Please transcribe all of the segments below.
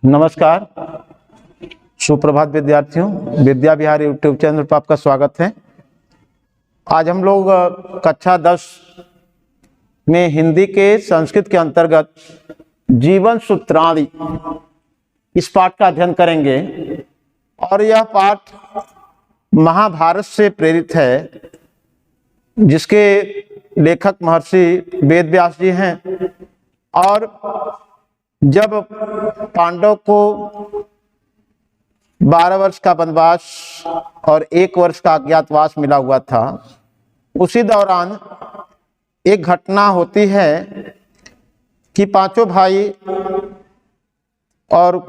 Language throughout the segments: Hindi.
नमस्कार, सुप्रभात विद्यार्थियों। विद्या विहार यूट्यूब चैनल पर आपका स्वागत है। आज हम लोग कक्षा 10 में हिंदी के संस्कृत के अंतर्गत जीवन सूत्रावली इस पाठ का अध्ययन करेंगे और यह पाठ महाभारत से प्रेरित है, जिसके लेखक महर्षि वेद व्यास जी हैं। और जब पांडव को 12 वर्ष का वनवास और 1 वर्ष का अज्ञातवास मिला हुआ था, उसी दौरान एक घटना होती है कि पांचों भाई और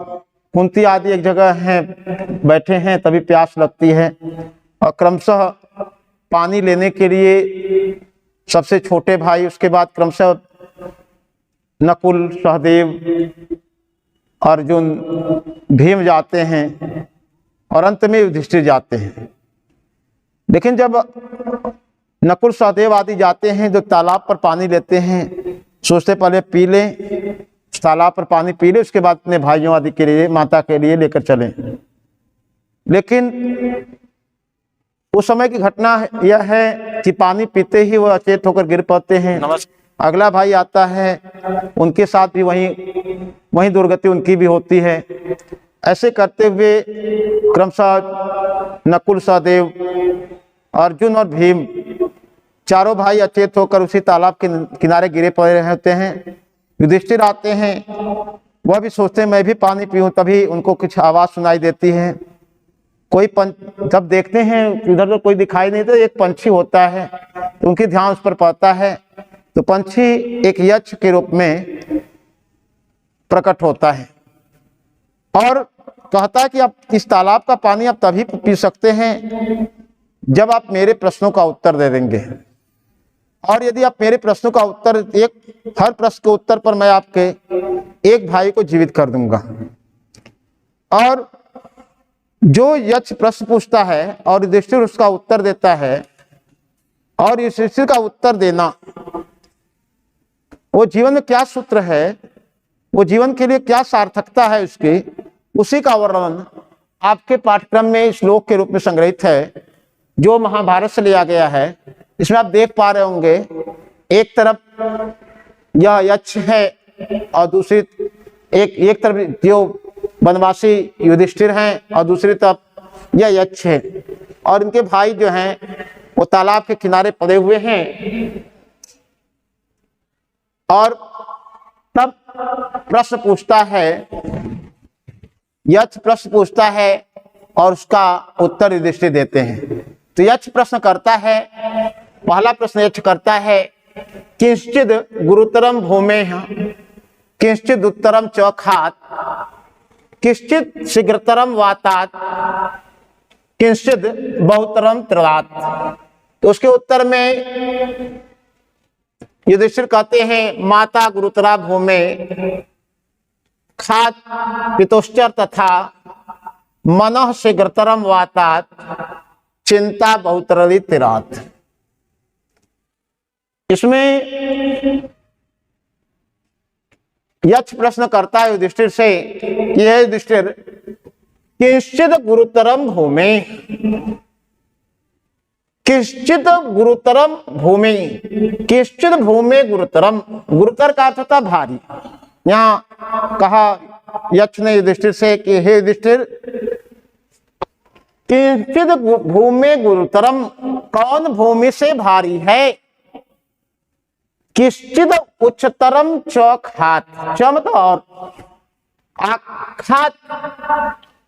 कुंती आदि एक जगह हैं, बैठे हैं। तभी प्यास लगती है और क्रमशः पानी लेने के लिए सबसे छोटे भाई, उसके बाद क्रमशः नकुल, सहदेव, अर्जुन, भीम जाते हैं और अंत में युधिष्ठिर जाते हैं। लेकिन जब नकुल, सहदेव आदि जाते हैं, जो तालाब पर पानी लेते हैं, सोचते पहले पी लें, तालाब पर पानी पी ले, उसके बाद अपने भाइयों आदि के लिए, माता के लिए लेकर चलें। लेकिन उस समय की घटना यह है कि पानी पीते ही वो अचेत होकर गिर पड़ते हैं। अगला भाई आता है, उनके साथ भी वही दुर्गति उनकी भी होती है। ऐसे करते हुए क्रमशः नकुल, सहदेव, अर्जुन और भीम चारों भाई अचेत होकर उसी तालाब के किनारे गिरे पड़े होते हैं। युधिष्ठिर आते हैं, वह भी सोचते हैं मैं भी पानी पीऊं। तभी उनको कुछ आवाज सुनाई देती है। कोई जब देखते हैं इधर तो कोई दिखाई नहीं देता, एक पंछी होता है, तो उनकी ध्यान उस पर पड़ता है। तो पंछी एक यक्ष के रूप में प्रकट होता है और कहता है कि आप इस तालाब का पानी आप तभी पी सकते हैं जब आप मेरे प्रश्नों का उत्तर दे देंगे। और यदि आप मेरे प्रश्नों का उत्तर, हर प्रश्न के उत्तर पर मैं आपके एक भाई को जीवित कर दूंगा। और जो यक्ष प्रश्न पूछता है और युधिष्ठिर उसका उत्तर देता है, और युधिष्ठिर का उत्तर देना वो जीवन में क्या सूत्र है, वो जीवन के लिए क्या सार्थकता है उसकी, उसी का वर्णन आपके पाठ्यक्रम में श्लोक के रूप में संग्रहित है, जो महाभारत से लिया गया है। इसमें आप देख पा रहे होंगे, एक तरफ यह यक्ष है और दूसरी एक तरफ जो वनवासी युधिष्ठिर हैं और दूसरी तरफ यह यक्ष है। और इनके भाई जो हैं वो तालाब के किनारे पड़े हुए हैं। और तब प्रश्न पूछता है, यक्ष प्रश्न पूछता है और उसका उत्तर युधिष्ठिर देते हैं। तो यक्ष प्रश्न करता है, पहला प्रश्न यक्ष करता है, किंचिद गुरुतरम भूमेः किंचिद उत्तरम च खात् किंचिद शीघ्रतरम वातात् किंचिद बहुतरम त्रवात्। तो उसके उत्तर में युधिष्ठिर कहते हैं, माता गुरुतरा भूमे खात् पितुश्च तथा मनः शीघ्रतरम वातात् चिंता बहुतरली तिरात्। इसमें यक्ष प्रश्न करता है युधिष्ठिर से, यह युधिष्ठिर किंचित गुरुतरम भूमे, किंचित गुरुतरम भूमि, किंचित भूमे गुरुतरम। गुरुतर का अर्थ होता भारी। यहाँ कहा यक्ष ने युधिष्ठिर से कि हे युधिष्ठिर, किंचित भूमे गुरुतरम, कौन भूमि से भारी है? किंचित उच्चतरम च खात्, चमत और खात्,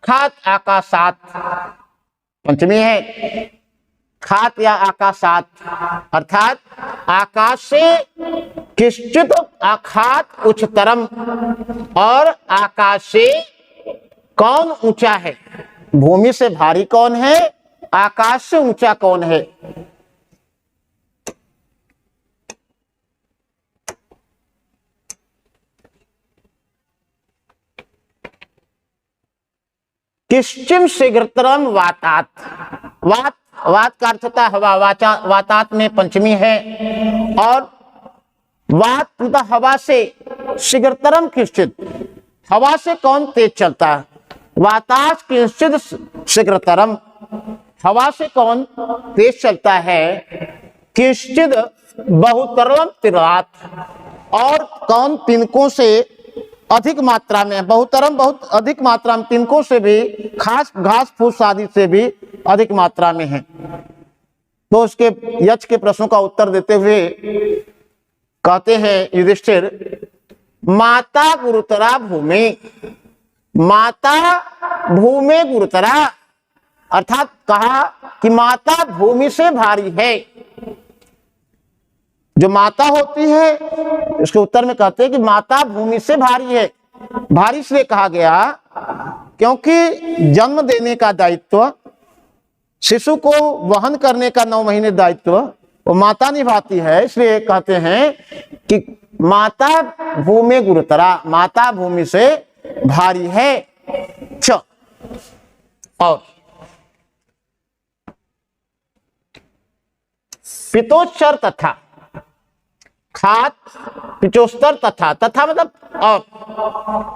खात् आकाशात्, पंचमी है। खात् या आकाशात् अर्थात आकाश से किंचित खात् उच्चतरम, और आकाश से कौन ऊंचा है? भूमि से भारी कौन है, आकाश से ऊंचा कौन है? किंचित शीघ्रतरम वातात्, वात का अर्थ होता है हवा, वातात में पंचमी है। और वात हवा से शीघ्रतरम किंचित, हवा से कौन तेज चलता है? वातास किंचिद शीघ्रतरम। हवा से कौन तेज चलता है? किंचिद बहुतरम तिरात। और कौन तिनकों से अधिक मात्रा में, बहुतरम बहुत अधिक मात्रा में, तिनकों से भी, खास घास फूस आदि से भी अधिक मात्रा में है। तो उसके यक्ष के प्रश्नों का उत्तर देते हुए कहते हैं युधिष्ठिर, माता गुरुतरा भूमि। माता भूमि गुरुतरा, अर्थात कहा कि माता भूमि से भारी है। जो माता होती है, इसके उत्तर में कहते हैं कि माता भूमि से भारी है। भारी इसलिए कहा गया क्योंकि जन्म देने का दायित्व, शिशु को वहन करने का 9 महीने दायित्व वो माता निभाती है। इसलिए कहते हैं कि माता भूमि गुरुतरा, माता भूमि से भारी है। और पितोच्चर तथा, खात पिचोस्तर तथा, तथा मतलब और,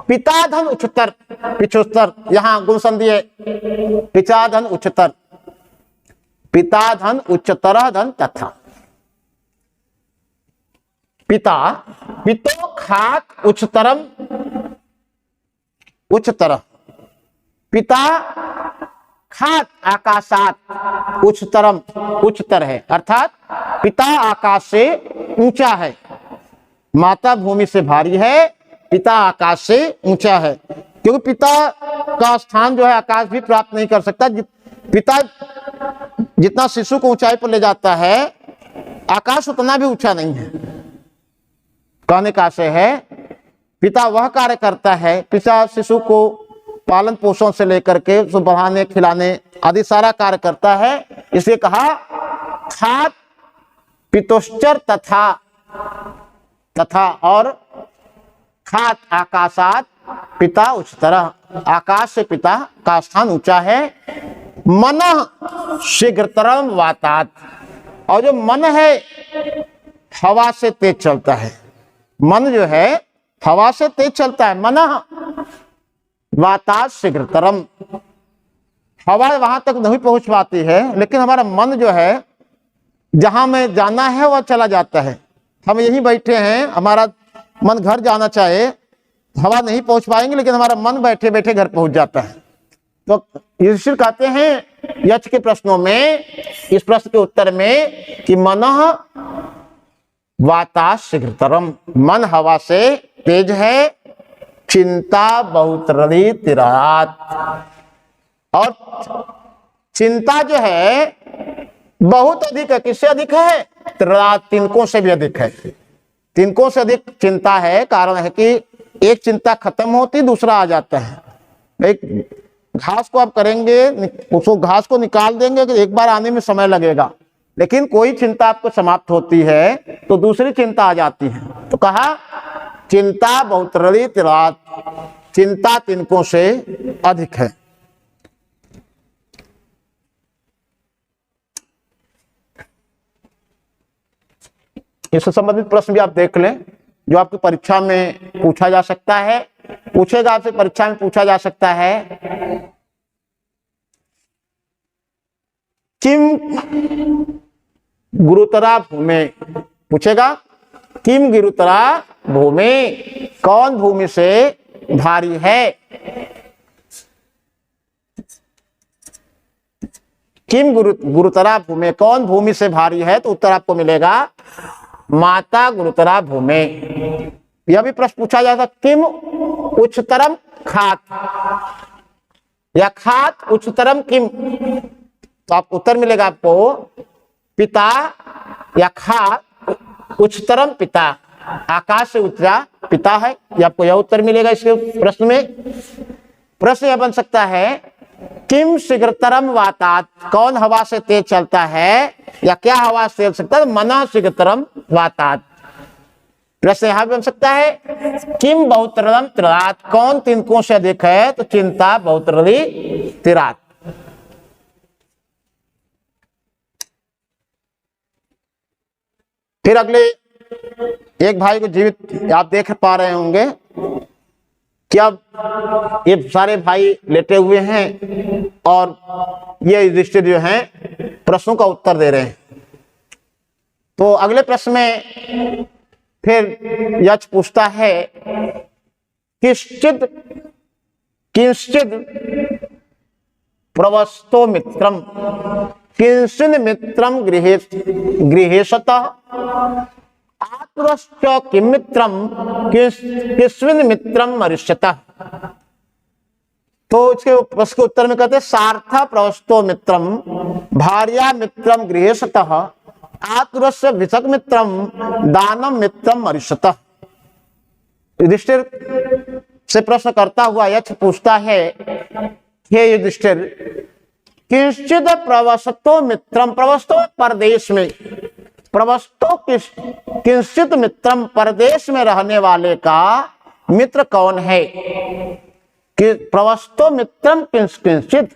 पिता धन उच्चतर, पिछोस्तर यहां गुण संधि है, पिता धन उच्चतर, पिता धन उच्चतर धन तथा। पिता पितो खात उच्चतरम, उच्चतर, पिता खात आकाशात उच्चतरम, उच्चतर है, अर्थात पिता आकाश से ऊंचा है। माता भूमि से भारी है, पिता आकाश से ऊंचा है। क्योंकि पिता का स्थान जो है आकाश भी प्राप्त नहीं कर सकता। पिता जितना शिशु को ऊंचाई पर ले जाता है, आकाश उतना भी ऊंचा नहीं है। कहने का आशय है, पिता वह कार्य करता है, पिता शिशु को पालन पोषण से लेकर के उसको बढ़ाने खिलाने आदि सारा कार्य करता है। इसलिए कहा खात पितोश्चर तथा, तथा और खात आकाशात पिता उच्चतर, आकाश से पिता का स्थान ऊंचा है। मन शीघ्रतरम वातात, और जो मन है हवा से तेज चलता है। मन जो है हवा से तेज चलता है। मन वातात शीघ्रतरम, हवा वहां तक नहीं पहुंच पाती है, लेकिन हमारा मन जो है जहां में जाना है वह चला जाता है। हम यहीं बैठे हैं, हमारा मन घर जाना चाहे, हवा नहीं पहुंच पाएंगे, लेकिन हमारा मन बैठे बैठे घर पहुंच जाता है। तो युधिष्ठिर कहते हैं यक्ष के प्रश्नों में, इस प्रश्न के उत्तर में कि मनः वातास शीघ्रतरम, मन हवा से तेज है। चिंता बहुत रदी तिरात, और चिंता जो है बहुत अधिक है। किससे अधिक है? तिरात, तिनकों से भी अधिक है। तिनकों से अधिक चिंता है। कारण है कि एक चिंता खत्म होती, दूसरा आ जाता है। एक घास को आप करेंगे, उसको घास को निकाल देंगे कि एक बार आने में समय लगेगा, लेकिन कोई चिंता आपको समाप्त होती है तो दूसरी चिंता आ जाती है। तो कहा चिंता बहुत रदी तिरात, चिंता तिनकों से अधिक है। इससे संबंधित प्रश्न भी आप देख लें, जो आपकी परीक्षा में पूछा जा सकता है, पूछेगा आपसे, परीक्षा में पूछा जा सकता है। किम गुरुतरा भूमि, पूछेगा किम गुरुतरा भूमि, कौन भूमि से भारी है? किम गुरुतरा भूमि, कौन भूमि से भारी है? तो उत्तर आपको मिलेगा माता गुरुतरा भूमि। यह भी प्रश्न पूछा जाता, किम उच्चतरम खात, या खात उच्चतरम किम, तो आप उत्तर मिलेगा आपको पिता या खात उच्चतरम पिता, आकाश से ऊंचा पिता है। ये आपको यह उत्तर मिलेगा इसके प्रश्न में। प्रश्न यह बन सकता है किम शीघ्रतरम वातात, कौन हवा से तेज चलता है, या क्या हवा से चल सकता है? मना शीघ्रतरम वातात। प्रश्न यहां बन सकता है किम बहुतरम तिरात, कौन तिनकों से अधिक है? तो चिंता बहुतरदी तिरात। फिर अगले एक भाई को जीवित आप देख पा रहे होंगे क्या ये सारे भाई लेटे हुए हैं और ये युधिष्ठिर जो हैं प्रश्नों का उत्तर दे रहे हैं। तो अगले प्रश्न में फिर यक्ष पूछता है किश्चिद किंश्चिद प्रवस्तो मित्रम किंचिन मित्रम गृहेशतः आतुरश्च किम मित्रम किस्मिन् मित्रम मरिष्यतः। तो इसके प्रश्न के उत्तर में कहते हैं सार्थ प्रवस्तो मित्रम भार्या मित्रम गृहेशतः आतुरस्य भिषक मित्रम दानम मित्रम मरिष्यतः। युधिष्ठिर से प्रश्न करता हुआ यक्ष पूछता है हे युधिष्ठिर किंचित प्रवस्तो मित्रम, प्रवस्तो परदेश में, प्रवस्तो किंचित मित्रम परदेश में रहने वाले का मित्र कौन है। कि प्रवस्तो मित्रम किंचित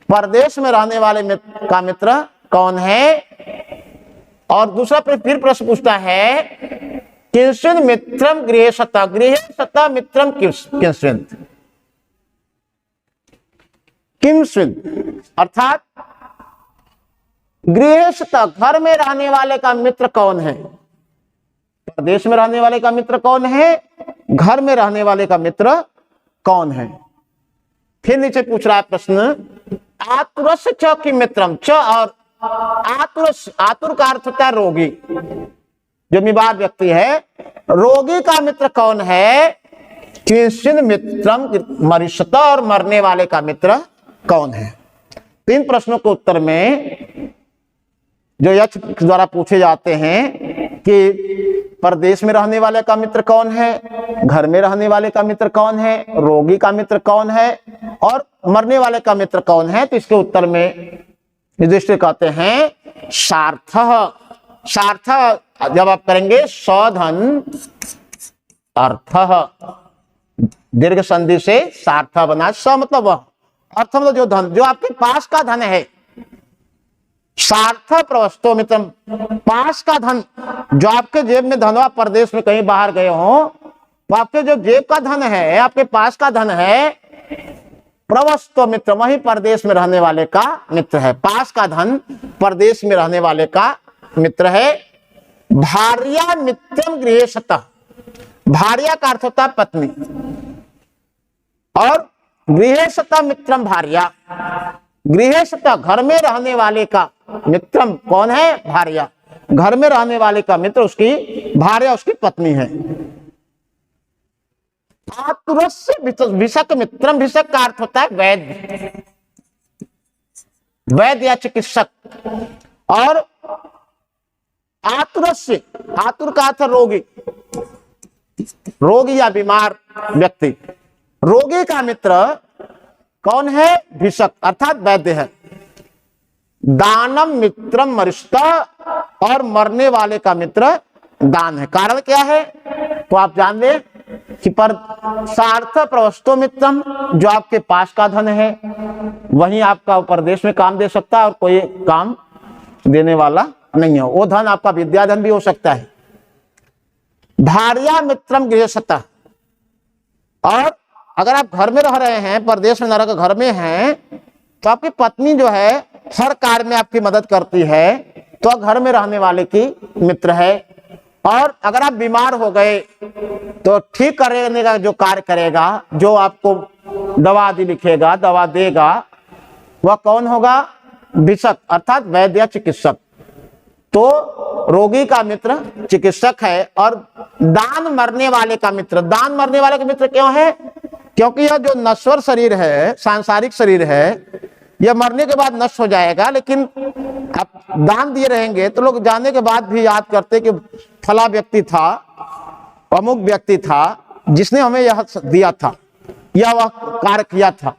परदेश में रहने वाले का मित्र कौन है। और दूसरा फिर प्रश्न पूछता है किंचित मित्रम गृहेशतः, गृहेशतः मित्रम किंचित, किंचित अर्थात गृहस्थ घर में रहने वाले का मित्र कौन है। परदेश में रहने वाले का मित्र कौन है, घर में रहने वाले का मित्र कौन है। फिर नीचे पूछ रहा है प्रश्न आतुरस्य च किम मित्रम, च और आतुरस्य, आतुर का अर्थ होता है रोगी, जो बीमार व्यक्ति है, रोगी का मित्र कौन है। किंचिन मित्रम मरिष्यतः, और मरने वाले का मित्र कौन है। तीन प्रश्नों के उत्तर में जो यक्ष द्वारा पूछे जाते हैं कि परदेश में रहने वाले का मित्र कौन है, घर में रहने वाले का मित्र कौन है, रोगी का मित्र कौन है और मरने वाले का मित्र कौन है, तो इसके उत्तर में युधिष्ठिर कहते हैं सार्थः। सार्थः जब आप करेंगे सौधन अर्थः, दीर्घ संधि से सार्थः बना, स मतलब वह, अर्थ मतलब जो धन, जो आपके पास का धन है। सार्थ प्रवस्तो मित्रम, पास का धन, जो आपके जेब में धन हो, आप परदेश में कहीं बाहर गए हो तो आपके जो जेब का धन है, आपके पास का धन है, प्रवस्तो मित्र वही परदेश में रहने वाले का मित्र है। पास का धन परदेश में रहने वाले का मित्र है। भार्या मित्रम गृहेशतः, भार्या का अर्थ होता है पत्नी, और गृहेशतः मित्रम भार्या, गृहेशतः घर में रहने वाले का मित्रम कौन है, भार्या, घर में रहने वाले का मित्र उसकी भार्या, उसकी पत्नी है। आतुरस्य भिषक मित्रम, भिषक का अर्थ होता है वैद्य, वैद्य या चिकित्सक। और आतुरस्य, आतुर का अर्थ रोगी, रोगी या बीमार व्यक्ति, रोगी का मित्र कौन है, भिषक अर्थात वैद्य है। दानम मित्रम मरिष्यतः, और मरने वाले का मित्र दान है। कारण क्या है तो आप जान ले कि पर सार्थ प्रवस्तो मित्रम, जो आपके पास का धन है वही आपका परदेश में काम दे सकता है और कोई काम देने वाला नहीं है। वो धन आपका विद्याधन भी हो सकता है। भार्या मित्रम गृहेशतः, और अगर आप घर में रह रहे हैं, परदेश में न रहकर घर में हैं, तो आपकी पत्नी जो है हर कार्य में आपकी मदद करती है, तो घर में रहने वाले की मित्र है। और अगर आप बीमार हो गए तो ठीक करने का जो कार्य करेगा, जो आपको दवा आदि लिखेगा, दवा देगा, वह कौन होगा, भिषक अर्थात वैद्य चिकित्सक। तो रोगी का मित्र चिकित्सक है। और दान मरने वाले का मित्र, दान मरने वाले का मित्र क्यों है, क्योंकि यह जो नश्वर शरीर है, सांसारिक शरीर है, यह मरने के बाद नष्ट हो जाएगा, लेकिन आप दान दिए रहेंगे तो लोग जाने के बाद भी याद करते कि फला व्यक्ति था, अमुक व्यक्ति था जिसने हमें यह दिया था या वह कार्य किया था।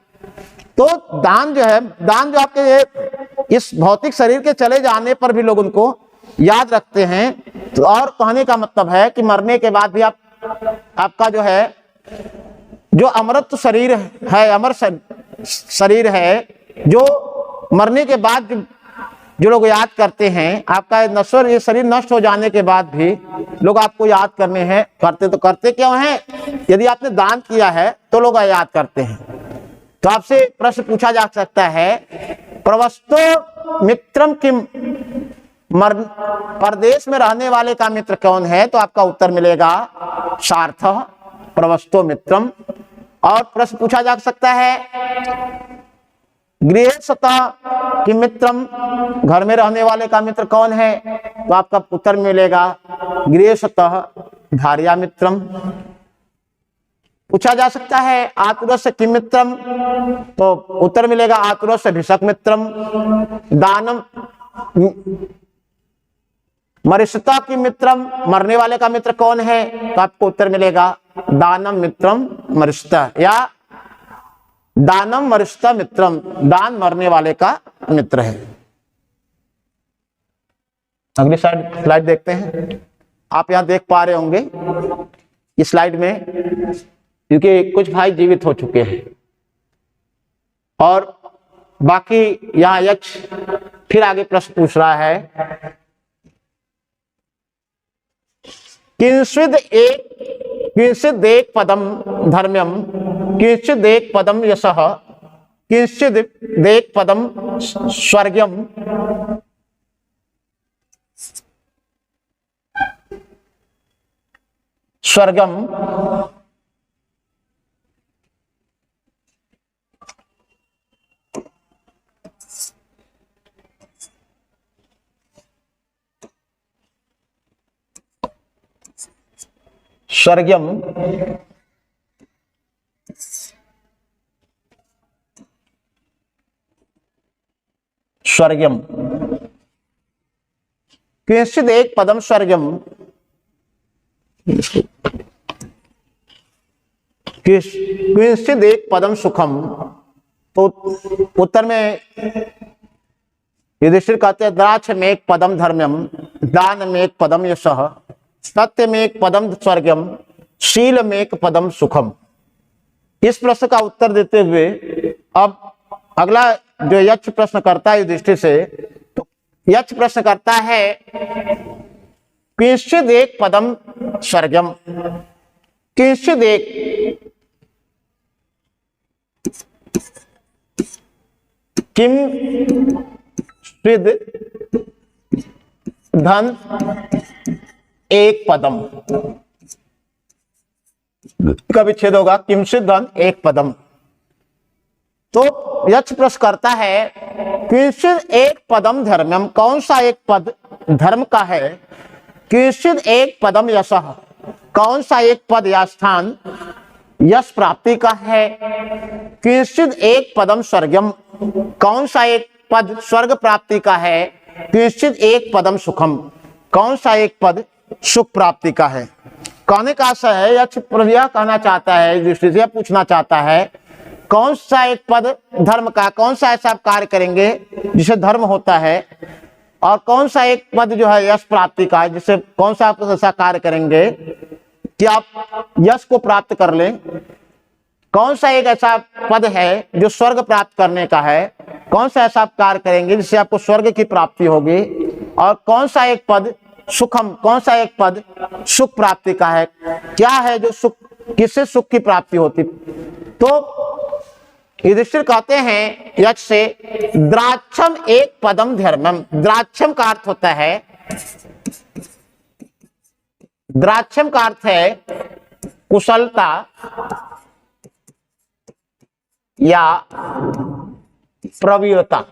तो दान जो है, दान जो आपके इस भौतिक शरीर के चले जाने पर भी लोग उनको याद रखते हैं। तो और कहने का मतलब है कि मरने के बाद भी आपका जो है, जो अमृत शरीर है, अमर शरीर है, जो मरने के बाद जो लोग याद करते हैं, आपका नश्वर ये शरीर नष्ट हो जाने के बाद भी लोग आपको याद करने हैं, करते तो करते क्यों हैं? यदि आपने दान किया है तो लोग याद करते हैं। तो आपसे प्रश्न पूछा जा सकता है, प्रवस्तो मित्रम किम, परदेश में रहने वाले का मित्र कौन है? तो आपका उत्तर मिलेगा सार्थः प्रवस्तो मित्रम। और प्रश्न पूछा जा सकता है, गृहस्थः किम मित्रम, घर में रहने वाले का मित्र कौन है? तो आपका उत्तर मिलेगा गृहस्थः भार्या मित्रम। पूछा जा सकता है आतुरस्य किम मित्रम, तो उत्तर मिलेगा आतुरस्य भिषक मित्रम। दानम मरिष्यता की मित्रम, मरने वाले का मित्र कौन है? तो आपको उत्तर मिलेगा दानम मित्रम मरिष्यता, या दानम मरिष्यता मित्रम, दान मरने वाले का मित्र है। अगली स्लाइड देखते हैं। आप यहां देख पा रहे होंगे इस स्लाइड में, क्योंकि कुछ भाई जीवित हो चुके हैं और बाकी यहां यक्ष फिर आगे प्रश्न पूछ रहा है, किंचिद एक पदम धर्म्यम, किंचिद एक पदम यशः, किंचिद एक पदम स्वर्ग्यम, स्वर्गम, स्वर्गम, स्वर्गम, किंचिद एक पदम स्वर्गम, किंचिद एक पदम सुखम। तो उत्तर में युधिष्ठिर कहते हैं, द्राक्ष में एक पदम धर्म्यम, दान में एक पदम यशः, सत्य में एक पदम स्वर्गम, शील में एक पदम सुखम। इस प्रश्न का उत्तर देते हुए अब अगला जो यक्ष प्रश्न करता है युधिष्ठिर से, तो यक्ष प्रश्न करता है, किंचिद एक पदम स्वर्गम, किंचिद एक, किम स्विद धन एक पदम, का विच्छेद होगा किंचिद धन एक पदम। तो यक्ष प्रश्न करता है, किंचिद एक पदम धर्म्यम, कौन सा एक पद धर्म का है? किंचिद एक पदम यशः, कौन सा एक पद या स्थान यश प्राप्ति का है? किंचिद एक पदम स्वर्गम, कौन सा एक पद स्वर्ग प्राप्ति का है? किंचिद एक पदम सुखम, कौन सा एक पद सुख प्राप्ति का है? कहने का आशय है, यक्ष यह कहना चाहता है, दृष्टि से पूछना चाहता है, कौन सा एक पद धर्म का, कौन सा ऐसा आप कार्य करेंगे जिसे धर्म होता है, और कौन सा एक पद जो है यश प्राप्ति का है, जिसे कौन सा आप ऐसा कार्य करेंगे कि आप यश को प्राप्त कर लें? कौन सा एक ऐसा पद है जो स्वर्ग प्राप्त करने का है? कौन सा ऐसा आप कार्य करेंगे जिससे आपको स्वर्ग की प्राप्ति होगी? और कौन सा एक पद सुखम, कौन सा एक पद सुख प्राप्ति का है? क्या है जो सुख, किससे सुख की प्राप्ति होती? तो युधिष्ठिर कहते हैं यक्ष से, द्राक्षम एक पदम धर्मम। द्राक्षम का अर्थ होता है, द्राक्षम का अर्थ है कुशलता या प्रवीणता।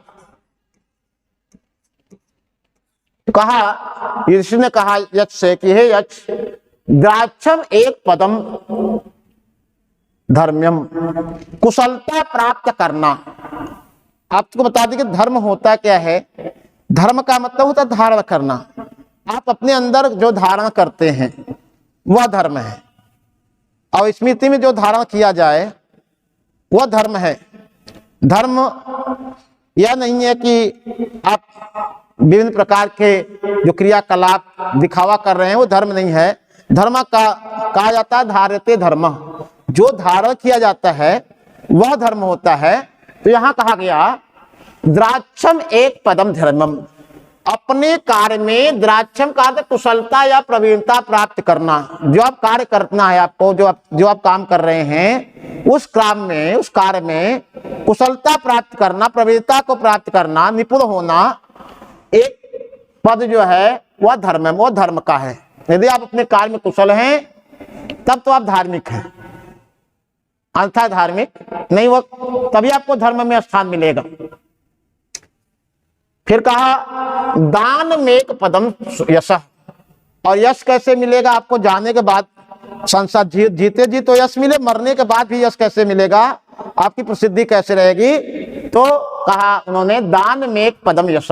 कहा, युधिष्ठिर ने कहा यक्ष से कि हे यक्ष, द्राक्षम एक पदम धर्म्यम, कुशलता प्राप्त करना। आपको बता दें कि धर्म होता क्या है। धर्म का मतलब होता है धारण करना। आप अपने अंदर जो धारण करते हैं वह धर्म है, और स्मृति में जो धारण किया जाए वह धर्म है। धर्म यह नहीं है कि आप विभिन्न प्रकार के जो क्रियाकलाप दिखावा कर रहे हैं वो धर्म नहीं है। धर्म का कहा जाता है धार्यते धर्म, जो धारण किया जाता है वह धर्म होता है। तो यहां कहा गया द्राक्षम एक पदम धर्मम, अपने कार्य में द्राक्षम का अर्थ कुशलता या प्रवीणता प्राप्त करना। जो आप कार्य करना है आपको, जो आप काम कर रहे हैं उस काम में, उस कार्य में कुशलता प्राप्त करना, प्रवीणता को प्राप्त करना, निपुण होना, एक पद जो है वह धर्म है, वो धर्म का है। यदि आप अपने कार्य में कुशल हैं तब तो आप धार्मिक हैं, अन्यथा धार्मिक नहीं, वो तभी आपको धर्म में स्थान मिलेगा। फिर कहा दान में एक पदम यश, और यश कैसे मिलेगा आपको जाने के बाद, संसार जीते जी तो यश मिले, मरने के बाद भी यश कैसे मिलेगा, आपकी प्रसिद्धि कैसे रहेगी। तो कहा उन्होंने दान में एक पदम यश,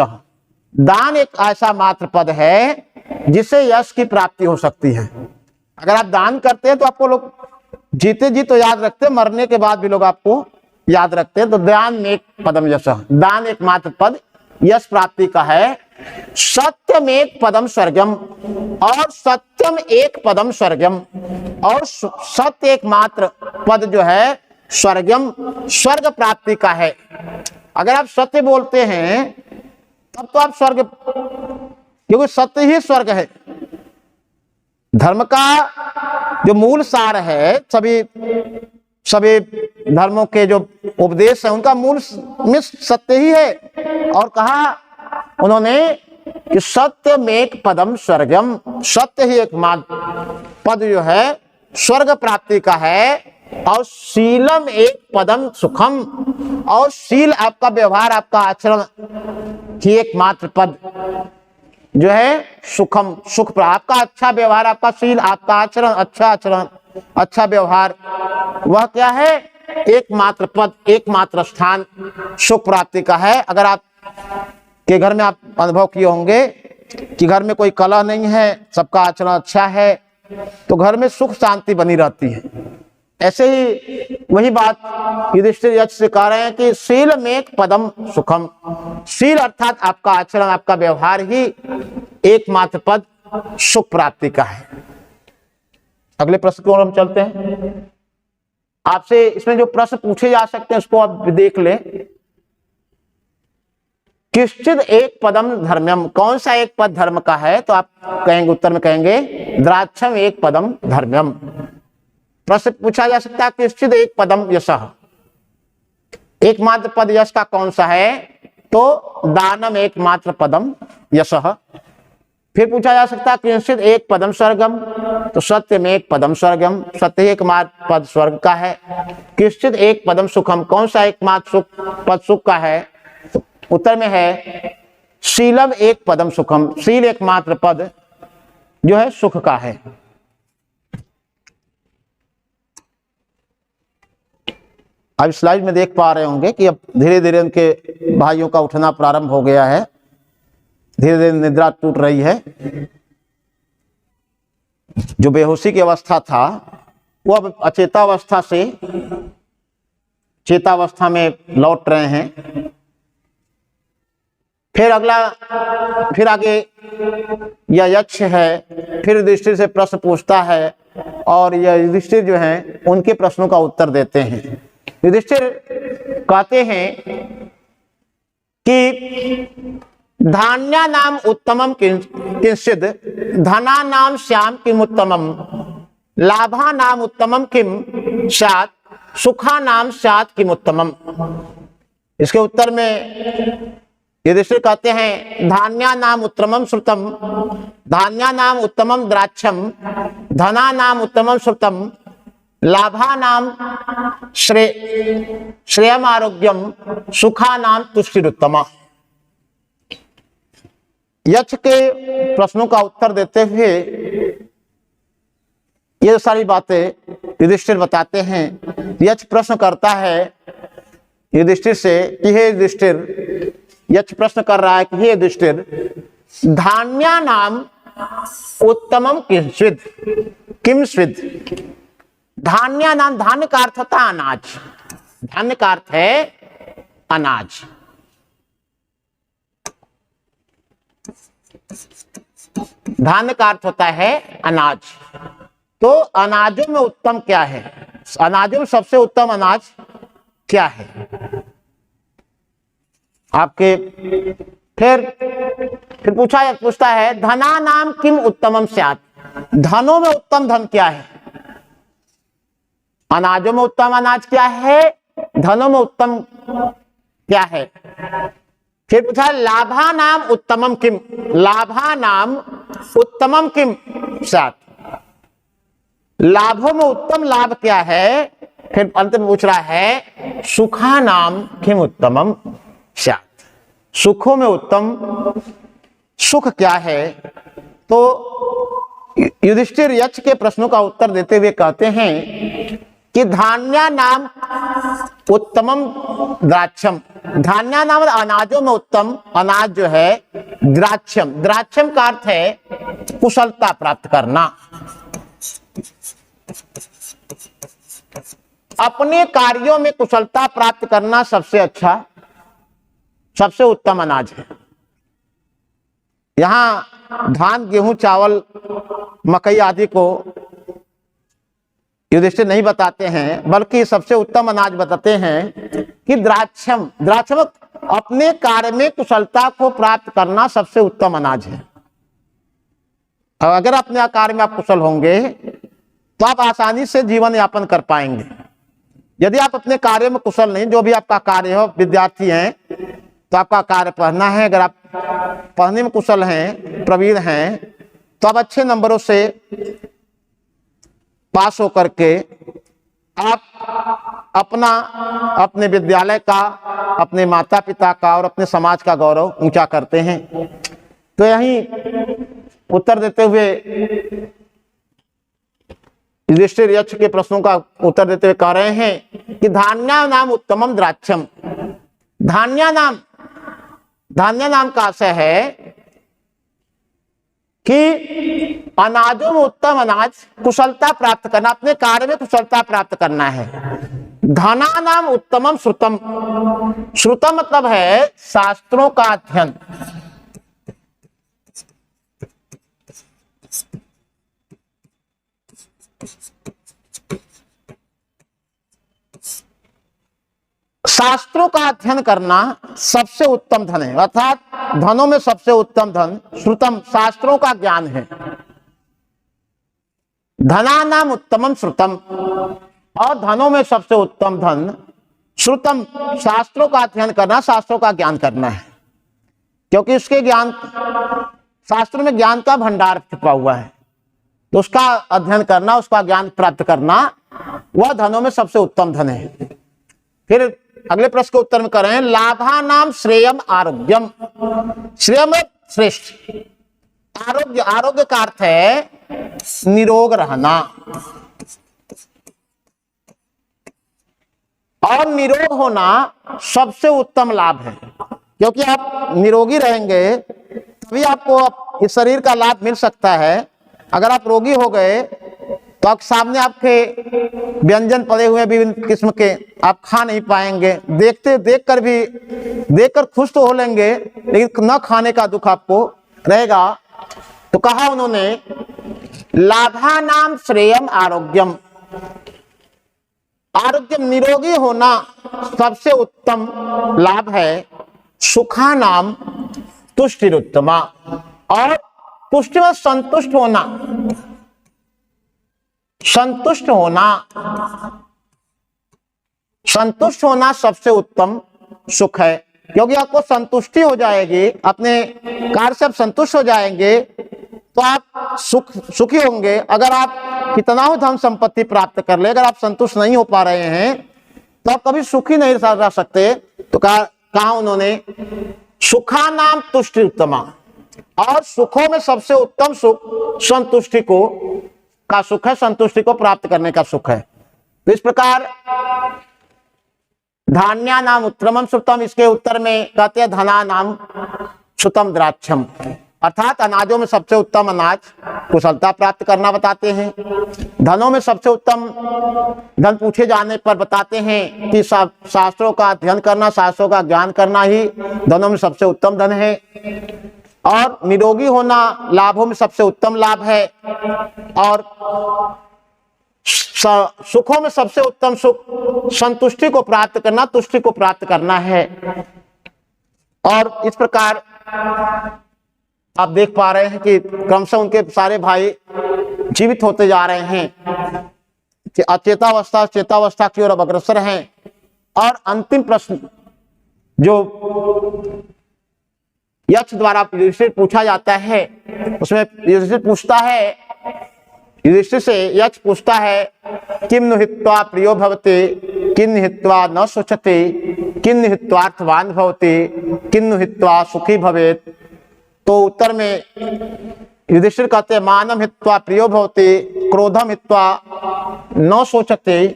दान एक ऐसा मात्र पद है जिससे यश की प्राप्ति हो सकती है। अगर आप दान करते हैं तो आपको लोग जीते जी तो याद रखते, मरने के बाद भी लोग आपको याद रखते हैं। तो दान में एक पदम यश, दान एक मात्र पद यश प्राप्ति का है। सत्यम एक पदम स्वर्गम, और सत्यम एक पदम स्वर्गम, और सत्य एक मात्र पद जो है स्वर्गम, स्वर्ग प्राप्ति का है। अगर आप सत्य बोलते हैं तब तो आप स्वर्ग, क्योंकि सत्य ही स्वर्ग है। धर्म का जो मूल सार है, सभी धर्मों के जो उपदेश है उनका मूल में सत्य ही है। और कहा उन्होंने कि सत्य में एक पदम स्वर्गम, सत्य ही एकमात्र पद जो है स्वर्ग प्राप्ति का है। और शीलम एक पदम सुखम, और शील आपका व्यवहार, आपका आचरण ही एकमात्र पद जो है सुखम, सुख, आपका अच्छा व्यवहार, आपका शील, आपका आचरण, अच्छा व्यवहार, वह क्या है, एकमात्र पद, एकमात्र स्थान सुख प्राप्ति का है। अगर आप के घर में आप अनुभव किए होंगे कि घर में कोई कलह नहीं है, सबका आचरण अच्छा है, तो घर में सुख शांति बनी रहती है। ऐसे ही वही बात युधिष्ठिर यक्ष से कह रहे हैं कि शील में एक पदम सुखम, शील अर्थात आपका आचरण, आपका व्यवहार ही एकमात्र पद सुख प्राप्ति का है। अगले प्रश्न की ओर हम चलते हैं। आपसे इसमें जो प्रश्न पूछे जा सकते हैं उसको आप देख लें। किश्चिद एक पदम धर्म्यम, कौन सा एक पद धर्म का है, तो आप कहेंगे, उत्तर में कहेंगे द्राक्षम एक पदम धर्म्यम। प्रश्न पूछा जा सकता है किश्चिद एक पदम यशः, एकमात्र पद यश का कौन सा है, तो दानम एकमात्र पदम यशः। फिर पूछा जा सकता है किंचित एक पदम स्वर्गम, तो सत्य में एक पदम स्वर्गम, सत्य एकमात्र पद स्वर्ग का है। किंचित एक पदम सुखम, कौन सा एकमात्र सुख पद सुख का है, उत्तर में है शीलम एक पदम सुखम, शील एकमात्र पद जो है सुख का है। अब स्लाइड में देख पा रहे होंगे कि अब धीरे धीरे उनके भाइयों का उठना प्रारंभ हो गया है, धीरे धीरे निद्रा टूट रही है। जो बेहोशी की अवस्था था वो अब अचेतावस्था से चेतावस्था में लौट रहे हैं। फिर आगे यह यक्ष है, फिर युधिष्ठिर से प्रश्न पूछता है और यह युधिष्ठिर जो हैं उनके प्रश्नों का उत्तर देते हैं। युधिष्ठिर कहते हैं कि धान्या नाम उत्तमम किंचिद, धना नाम श्याम किम उत्तमम, लाभा नाम उत्तमम किम स्यात्, सुखा नाम स्यात् किम उत्तमम। इसके उत्तर में युधिष्ठिर कहते हैं धान्या नाम उत्तमम श्रुतम, धान्या नाम उत्तमम द्राक्षम, धना नाम उत्तमम श्रुतम, लाभा नाम श्रेयम आरोग्यम, सुखा नाम तुष्टिरुत्तमा। यक्ष के प्रश्नों का उत्तर देते हुए ये सारी बातें युधिष्ठिर बताते हैं। यक्ष प्रश्न करता है युधिष्ठिर से कि हे युधिष्ठिर, यक्ष प्रश्न कर रहा है कि हे युधिष्ठिर, धान्या नाम उत्तमम किंचिद किम स्विद। धान्या नाम, धान्य का अर्थ होता है अनाज, धान्य का अर्थ है अनाज। धान्य का अर्थ होता है अनाज। तो अनाजों में उत्तम क्या है, अनाजों में सबसे उत्तम अनाज क्या है आपके। फिर फिर पूछता है धना नाम किम उत्तमम स्यात्, धनों में उत्तम धन क्या है? अनाजों में उत्तम अनाज क्या है, धनों में उत्तम क्या है? फिर पूछा लाभा नाम उत्तमम किम, लाभा नाम उत्तमम किम स्यात्, लाभों में उत्तम लाभ क्या है? फिर अंत में पूछ रहा है सुखा नाम किम उत्तमम स्यात्, सुखों में उत्तम सुख क्या है? तो युधिष्ठिर यक्ष के प्रश्नों का उत्तर देते हुए कहते हैं कि धान्या नाम उत्तमम द्राक्षम, धान्या नाम अनाजों में उत्तम अनाज जो है द्राक्षम, द्राक्षम का अर्थ है कुशलता प्राप्त करना, अपने कार्यों में कुशलता प्राप्त करना सबसे अच्छा सबसे उत्तम अनाज है। यहां धान गेहूं चावल मकई आदि को युधिष्ठिर नहीं बताते हैं, बल्कि सबसे उत्तम अनाज बताते हैं कि द्राक्षम, द्राक्षम अपने कार्य में कुशलता को प्राप्त करना सबसे उत्तम अनाज है। अगर अपने कार्य में आप कुशल होंगे तो आप आसानी से जीवन यापन कर पाएंगे। यदि आप अपने कार्य में कुशल नहीं, जो भी आपका कार्य हो, विद्यार्थी हैं तो आपका कार्य पढ़ना है, अगर आप पढ़ने में कुशल हैं, प्रवीण हैं, तो आप अच्छे नंबरों से पास होकर के आप अपने विद्यालय का, अपने माता पिता का और अपने समाज का गौरव ऊंचा करते हैं। तो यही उत्तर देते हुए युधिष्ठिर यक्ष के प्रश्नों का उत्तर देते हुए कह रहे हैं कि धान्या नाम उत्तमम द्राक्षम, धान्या नाम, धान्या नाम का आशय है कि अनाजों में उत्तम अनाज कुशलता प्राप्त करना, अपने कार्य में कुशलता प्राप्त करना है। धना नाम उत्तमम श्रुतम, श्रुतम मतलब है शास्त्रों का अध्ययन, शास्त्रों का अध्ययन करना सबसे उत्तम धन है, अर्थात धनों में सबसे उत्तम धन श्रुतम, शास्त्रों का ज्ञान है। धना नाम उत्तमम श्रुतम, और धनों में सबसे उत्तम धन श्रुतम, शास्त्रों का अध्ययन करना, शास्त्रों का ज्ञान करना है, क्योंकि उसके ज्ञान, शास्त्र में ज्ञान का भंडार छिपा हुआ है, तो उसका अध्ययन करना, उसका ज्ञान प्राप्त करना, वह धनों में सबसे उत्तम धन है। फिर अगले प्रश्न के उत्तर में कर रहे हैं लाभा नाम श्रेयम आरोग्यम, श्रेयम श्रेष्ठ, आरोग्य, आरोग्य का अर्थ है निरोग रहना, और निरोग होना सबसे उत्तम लाभ है, क्योंकि आप निरोगी रहेंगे तभी आपको इस शरीर का लाभ मिल सकता है। अगर आप रोगी हो गए तो आप सामने आपके व्यंजन पड़े हुए विभिन्न किस्म के, आप खा नहीं पाएंगे, देखकर खुश तो हो लेंगे, लेकिन न खाने का दुख आपको रहेगा। तो कहा उन्होंने लाभा नाम श्रेयम आरोग्यम, आरोग्यम निरोगी होना सबसे उत्तम लाभ है। सुखा नाम तुष्टिरुत्तमा, और तुष्टि में संतुष्ट होना, संतुष्ट होना, संतुष्ट होना सबसे उत्तम सुख है, क्योंकि आपको संतुष्टि हो जाएगी, अपने कार्य से आप संतुष्ट हो जाएंगे तो आप सुखी होंगे। अगर आप कितना हो धन संपत्ति प्राप्त कर ले, अगर आप संतुष्ट नहीं हो पा रहे हैं तो आप कभी सुखी नहीं रह सकते। तो कहा उन्होंने सुखा नाम तुष्टि उत्तमा, और सुखों में सबसे उत्तम सुख संतुष्टि का सुख है, संतुष्टि को प्राप्त करने का सुख है। तो इस प्रकार धान्या नाम उत्तमम श्रुतम, इसके उत्तर में कहते हैं धना नाम श्रुतम द्राक्षम, अर्थात अनाजों में सबसे उत्तम अनाज कुशलता प्राप्त करना बताते हैं। धनों में सबसे उत्तम धन पूछे जाने पर बताते हैं कि शास्त्रों का अध्ययन करना, शास्त्रों का ज्ञान करना ही धनों में सबसे उत्तम धन है, और निरोगी होना लाभों में सबसे उत्तम लाभ है, और सुखों में सबसे उत्तम सुख संतुष्टि को प्राप्त करना, तुष्टि को प्राप्त करना है। और इस प्रकार आप देख पा रहे हैं कि क्रमशः उनके सारे भाई जीवित होते जा रहे हैं, अचेतावस्था चेतावस्था की ओर अब अग्रसर हैं। और अंतिम प्रश्न जो यक्ष द्वारा युधिष्ठिर पूछा जाता है, उसमें युधिष्ठिर पूछता है, युधिष्ठिर से यक्ष पूछता है, किम नु हित्वा प्रियो भवते किन हित्वा न शोचते किन हित्वार्थवान भवते किन हित्वा सुखी भवेत। तो उत्तर में युधिष्ठिर कहते हैं, मानम हित्वा प्रियो भवते क्रोधम हित्वा न शोचते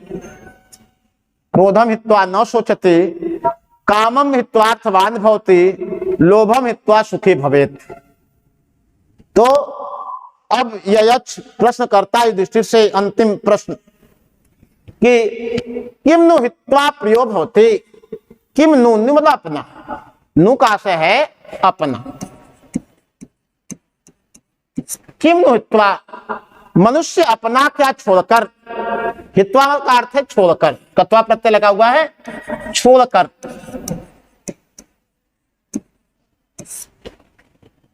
क्रोधम हित्वा न शोचते कामम हित्वार्थवान भवते लोभम हित्वा सुखी भवेत। तो अब यक्ष प्रश्न करता है युधिष्ठिर से अंतिम प्रश्न कि किम नु हित्वा प्रियो भवते, किम नु मतलब अपना, नु का आशय है अपना, किम नु हित्वा मनुष्य अपना क्या छोड़कर, हित्वा का अर्थ है छोड़कर, कत्वा प्रत्यय लगा हुआ है, छोड़कर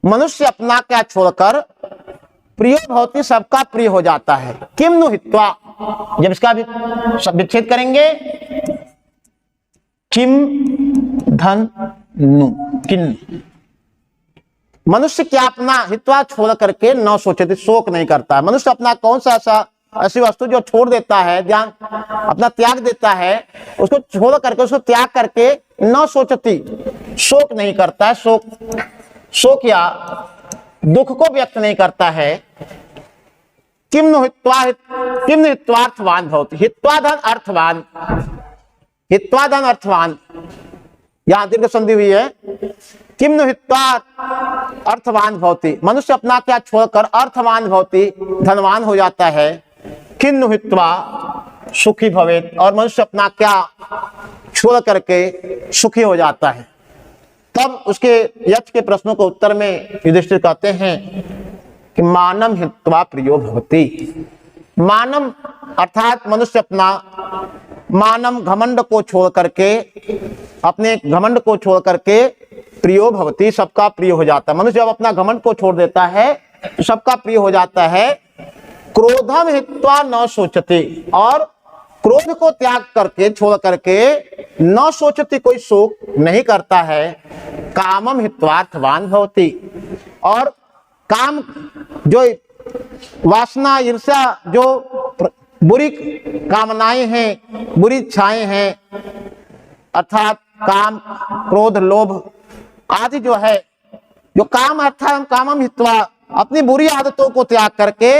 मनुष्य अपना क्या छोड़कर प्रियो भवति सबका प्रिय हो जाता है। किम नु हित्वा, जब इसका भी विच्छेद करेंगे, किम धन नु, किन मनुष्य क्या अपना हित्वा छोड़ करके न सोचे, शोक नहीं करता है। मनुष्य अपना कौन सा ऐसी वस्तु जो छोड़ देता है, ध्यान अपना त्याग देता है, उसको छोड़ करके उसको त्याग करके न सोचती, शोक नहीं करता है, शोक या दुख को व्यक्त नहीं करता है। किम नु हित्वार्थवान भवति, हित्वाधन अर्थवान, हित्वाधन अर्थवान, यहां दीर्घ संधि हुई है। किम नु हित्वा अर्थवान भवति, मनुष्य अपना क्या छोड़कर अर्थवान भवति धनवान हो जाता है। किन्नु हित्वा सुखी भवेत, और मनुष्य अपना क्या छोड़ करके सुखी हो जाता है। तब उसके यक्ष के प्रश्नों को उत्तर में युधिष्ठिर कहते हैं कि मानम हित्वा प्रियो भवति, मानम अर्थात मनुष्य अपना मानम घमंड को छोड़ करके, अपने घमंड को छोड़ करके प्रियो भवति सबका प्रिय हो जाता है। मनुष्य जब अपना घमंड को छोड़ देता है तो सबका प्रिय हो जाता है। क्रोधम हित्वा न सोचते, और क्रोध को त्याग करके छोड़ करके न सोचती, कोई शोक नहीं करता है। कामम हित्वार्थवान भवति, और काम जो वासना ईर्ष्या जो बुरी कामनाएं हैं, बुरी इच्छाएं हैं, अर्थात काम क्रोध लोभ आदि जो है, जो काम अर्थात कामम हित्वा, अपनी बुरी आदतों को त्याग करके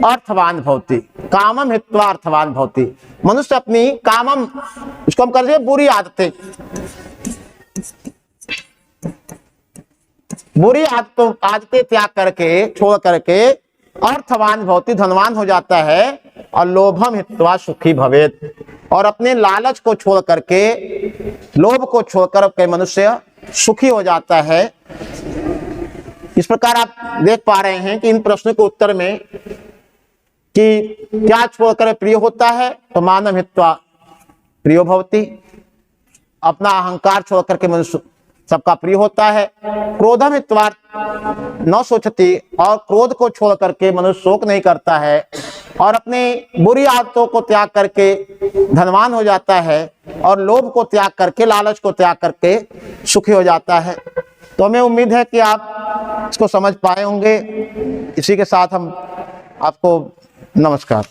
अर्थवान भवति, कामम हित्वा अर्थवान भवति, मनुष्य अपनी कामम, इसको हम कर दिए बुरी आदतें, बुरी आदतें त्याग करके छोड़ करके अर्थवान भवति धनवान हो जाता है। और लोभम हित्वा सुखी भवेत, और अपने लालच को छोड़ करके, लोभ को छोड़कर के मनुष्य सुखी हो जाता है। इस प्रकार आप देख पा रहे हैं कि इन प्रश्नों के उत्तर में कि क्या छोड़कर प्रिय होता है, तो मानव हित्वा प्रियो भवति, अपना अहंकार छोड़ करके मनुष्य सबका प्रिय होता है। क्रोधम हित्वा न सोचती, और क्रोध को छोड़ करके मनुष्य शोक नहीं करता है, और अपने बुरी आदतों को त्याग करके धनवान हो जाता है, और लोभ को त्याग करके, लालच को त्याग करके सुखी हो जाता है। तो हमें उम्मीद है कि आप इसको समझ पाए होंगे। इसी के साथ हम आपको नमस्कार।